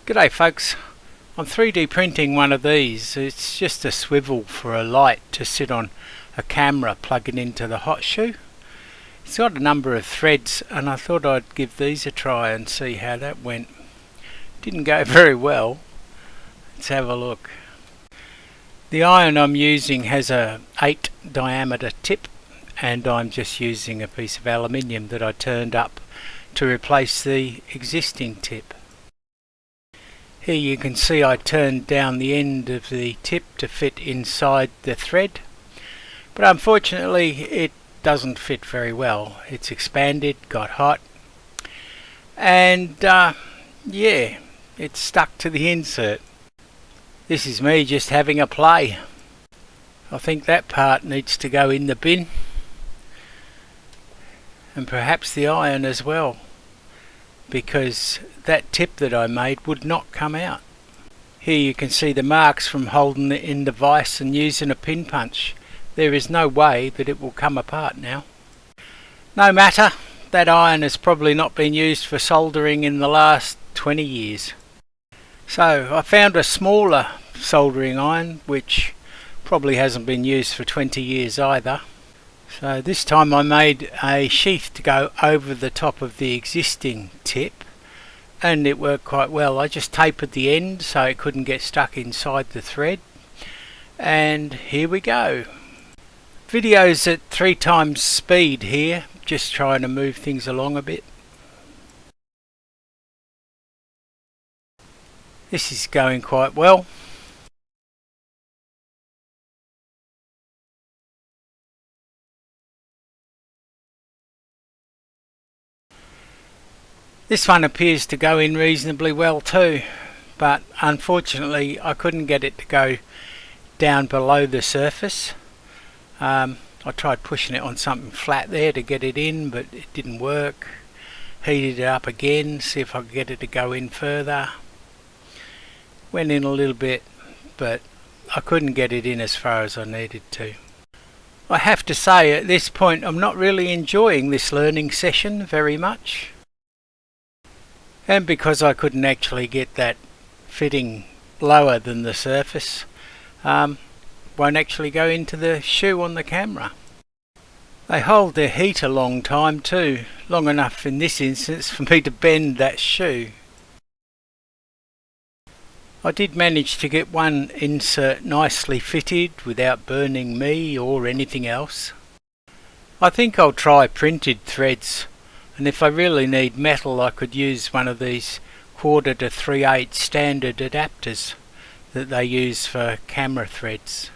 G'day folks, I'm 3D printing one of these. It's just a swivel for a light to sit on a camera plugging into the hot shoe. It's got a number of threads and I thought I'd give these a try and see how that went. Didn't go very well. Let's have a look. The iron I'm using has a 8 diameter tip and I'm just using a piece of aluminium that I turned up to replace the existing tip. Here you can see I turned down the end of the tip to fit inside the thread, but unfortunately it doesn't fit very well. It's expanded, got hot, and yeah, it's stuck to the insert. This is me just having a play. I think that part needs to go in the bin, and perhaps the iron as well, because that tip that I made would not come out. Here you can see the marks from holding it in the vise and using a pin punch. There is no way that it will come apart now. No matter, that iron has probably not been used for soldering in the last 20 years. So I found a smaller soldering iron which probably hasn't been used for 20 years either. So this time I made a sheath to go over the top of the existing tip and it worked quite well. I just tapered the end so it couldn't get stuck inside the thread, and here we go. Video's at 3 times speed here, just trying to move things along a bit. This is going quite well. This one appears to go in reasonably well too, but unfortunately I couldn't get it to go down below the surface. I tried pushing it on something flat there to get it in, but it didn't work. Heated it up again, see if I could get it to go in further. Went in a little bit, but I couldn't get it in as far as I needed to. I have to say at this point I'm not really enjoying this learning session very much. And because I couldn't actually get that fitting lower than the surface, won't actually go into the shoe on the camera. They hold their heat a long time too, long enough in this instance for me to bend that shoe. I did manage to get one insert nicely fitted without burning me or anything else. I think I'll try printed threads, and if I really need metal I could use one of these 1/4 to 3/8 standard adapters that they use for camera threads.